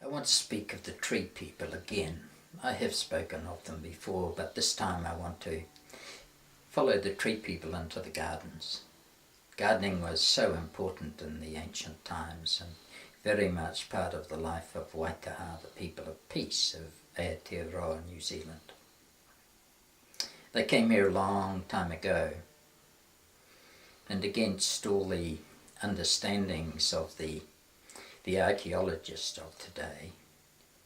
I want to speak of the tree people again. I have spoken of them before, but this time I want to follow the tree people into the gardens. Gardening was so important in the ancient times and very much part of the life of Waitaha, the people of peace of Aotearoa, New Zealand. They came here a long time ago, and against all the understandings of the archaeologists of today,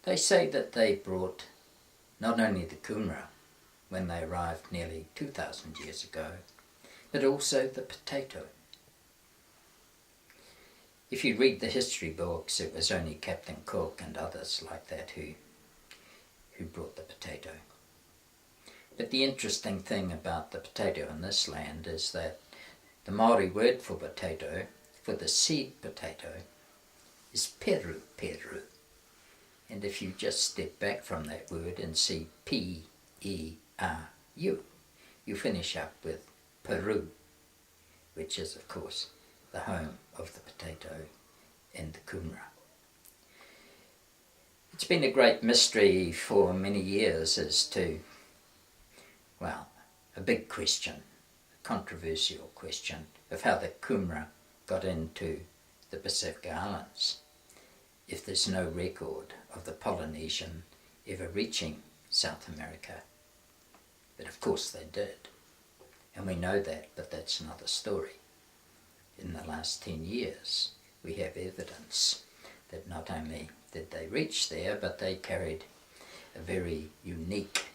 they say that they brought not only the kumara when they arrived nearly 2,000 years ago, but also the potato. If you read the history books, it was only Captain Cook and others like that who brought the potato. But the interesting thing about the potato in this land is that the Māori word for potato, for the seed potato, is peru. And if you just step back from that word and see P-E-R-U, you finish up with Peru, which is of course the home of the potato and the kumara. It's been a great mystery for many years as to, well, a big question, a controversial question of how the kumara got into the Pacific Islands, if there's no record of the Polynesian ever reaching South America. But of course they did, and we know that, but that's another story. In the last 10 years, we have evidence that not only did they reach there, but they carried a very unique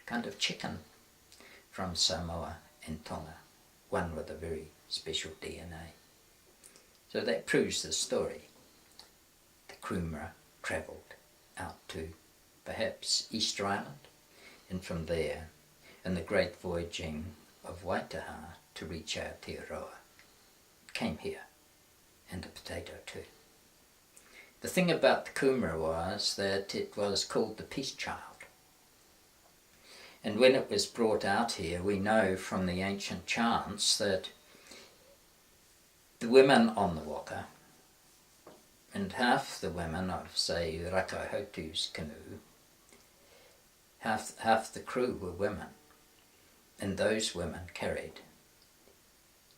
kind of chicken from Samoa and Tonga, one with a very special DNA. So that proves the story. The kumara travelled out to perhaps Easter Island, and from there, in the great voyaging of Waitaha to reach Aotearoa, came here, and the potato too. The thing about the kumara was that it was called the peace child. And when it was brought out here, we know from the ancient chants that the women on the waka, and half the women of, say, Rakahotu's canoe, half the crew were women, and those women carried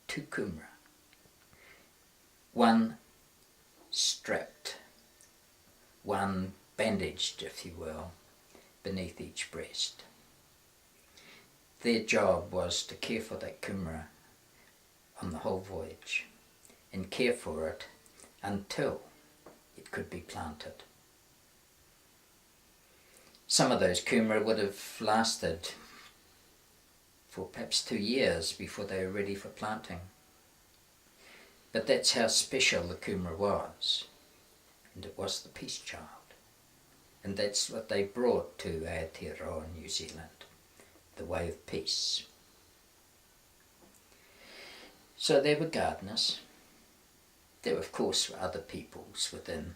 2 kumara, one strapped, one bandaged, if you will, beneath each breast. Their job was to care for that kumara on the whole voyage, and care for it until it could be planted. Some of those kumara would have lasted for perhaps 2 years before they were ready for planting. But that's how special the kumara was, and it was the peace child. And that's what they brought to Aotearoa, New Zealand, the way of peace. So there were gardeners. There, of course, were other peoples within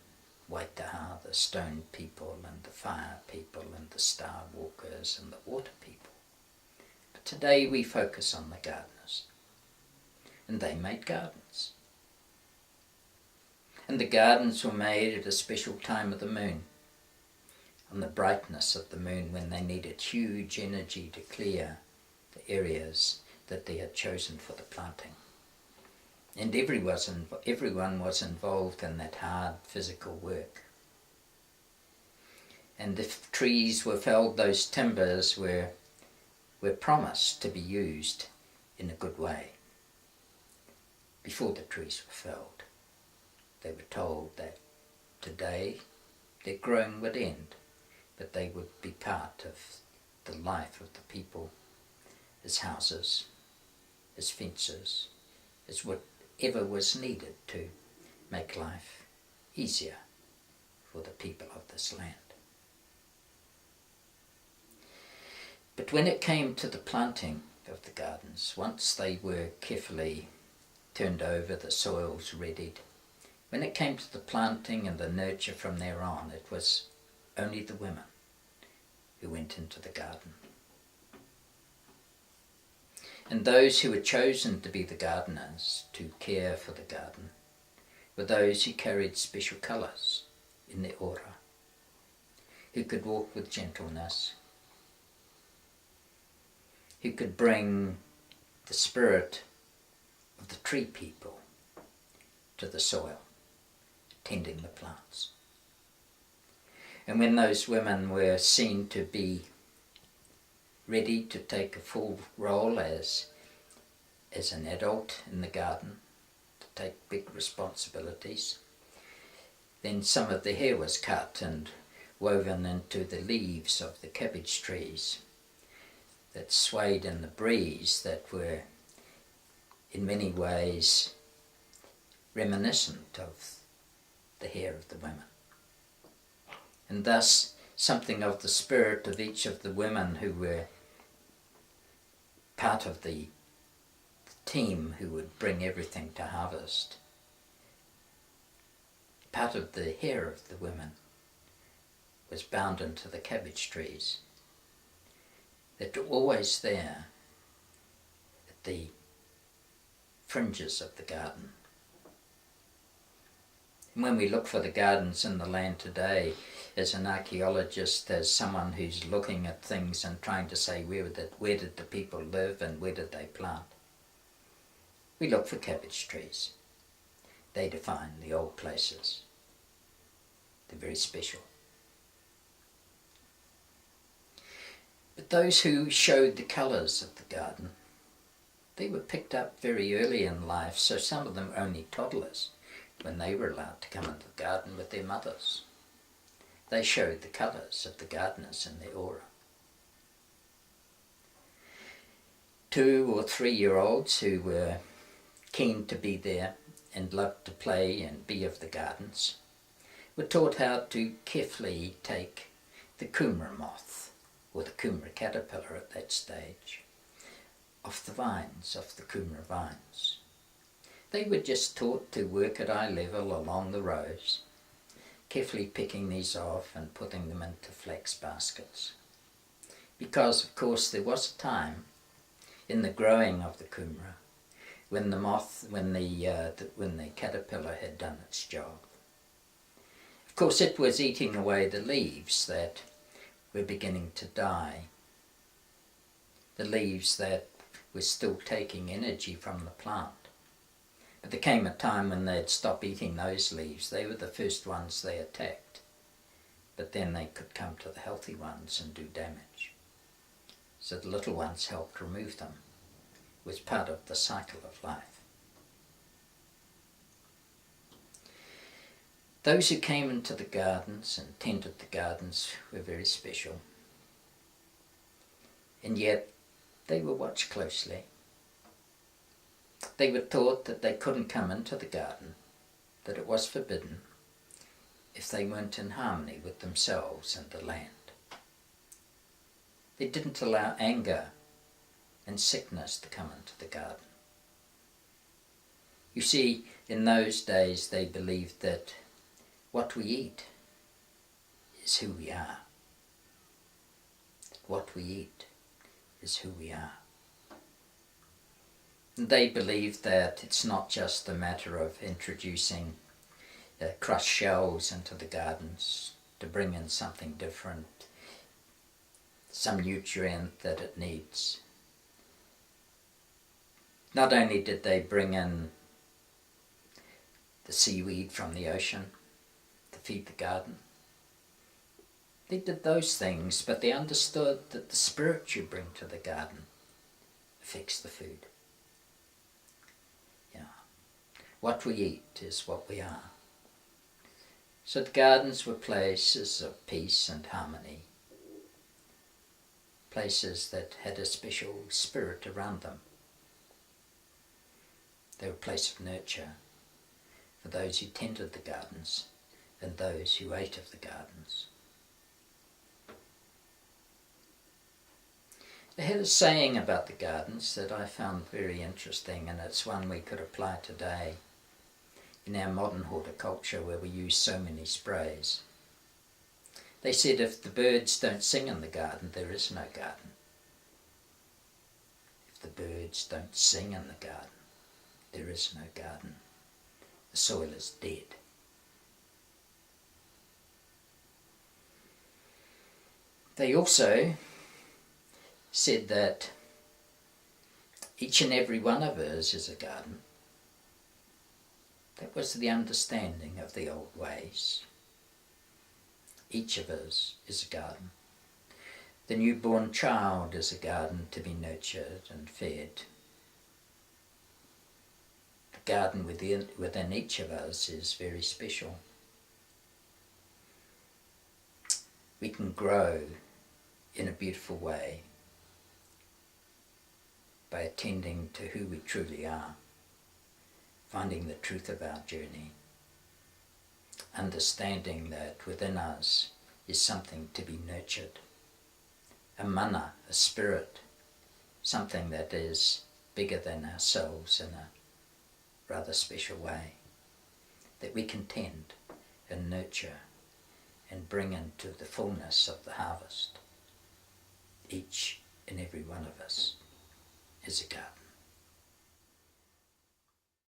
Waitaha, the stone people and the fire people and the star walkers and the water people. But today we focus on the gardeners. And they made gardens. And the gardens were made at a special time of the moon, on the brightness of the moon, when they needed huge energy to clear the areas that they had chosen for the planting. And everyone was involved in that hard physical work. And if trees were felled, those timbers were promised to be used in a good way. Before the trees were felled, they were told that today their growing would end, but they would be part of the life of the people as houses, as fences, as whatever was needed to make life easier for the people of this land. But when it came to the planting of the gardens, once they were carefully turned over, the soils readied, when it came to the planting and the nurture from there on, it was only the women who went into the garden. And those who were chosen to be the gardeners, to care for the garden, were those who carried special colours in their aura, who could walk with gentleness, who could bring the spirit of the tree people to the soil, tending the plants. And when those women were seen to be ready to take a full role as an adult in the garden, to take big responsibilities, then some of the hair was cut and woven into the leaves of the cabbage trees that swayed in the breeze, that were in many ways reminiscent of the hair of the women. And thus something of the spirit of each of the women who were part of the team who would bring everything to harvest, part of the hair of the women was bound into the cabbage trees that were always there at the fringes of the garden. And when we look for the gardens in the land today, as an archaeologist, as someone who's looking at things and trying to say where did the people live and where did they plant, we look for cabbage trees. They define the old places. They're very special. But those who showed the colours of the garden, they were picked up very early in life, so some of them only toddlers when they were allowed to come into the garden with their mothers. They showed the colours of the gardeners in their aura. 2 or 3-year-olds who were keen to be there and loved to play and be of the gardens were taught how to carefully take the kumara moth, or the kumara caterpillar at that stage, off the vines, off the kumara vines. They were just taught to work at eye level along the rows, carefully picking these off and putting them into flax baskets. Because, of course, there was a time in the growing of the kumara when the caterpillar had done its job. Of course, it was eating away the leaves that were beginning to die, the leaves that were still taking energy from the plant. But there came a time when they'd stop eating those leaves. They were the first ones they attacked, but then they could come to the healthy ones and do damage. So the little ones helped remove them. It was part of the cycle of life. Those who came into the gardens and tended the gardens were very special. And yet they were watched closely. They were taught that they couldn't come into the garden, that it was forbidden, if they weren't in harmony with themselves and the land. They didn't allow anger and sickness to come into the garden. You see, in those days they believed that what we eat is who we are. What we eat is who we are. And they believed that it's not just a matter of introducing crushed shells into the gardens to bring in something different, some nutrient that it needs. Not only did they bring in the seaweed from the ocean to feed the garden, they did those things, but they understood that the spirit you bring to the garden affects the food. What we eat is what we are. So the gardens were places of peace and harmony, places that had a special spirit around them. They were a place of nurture for those who tended the gardens and those who ate of the gardens. They had a saying about the gardens that I found very interesting, and it's one we could apply today in our modern horticulture where we use so many sprays. They said if the birds don't sing in the garden, there is no garden. If the birds don't sing in the garden, there is no garden. the soil is dead. They also said that each and every one of us is a garden. That was the understanding of the old ways. Each of us is a garden. The newborn child is a garden to be nurtured and fed. The garden within each of us is very special. We can grow in a beautiful way by attending to who we truly are, finding the truth of our journey, understanding that within us is something to be nurtured, a mana, a spirit, something that is bigger than ourselves in a rather special way, that we can tend and nurture and bring into the fullness of the harvest. Each and every one of us is a garden.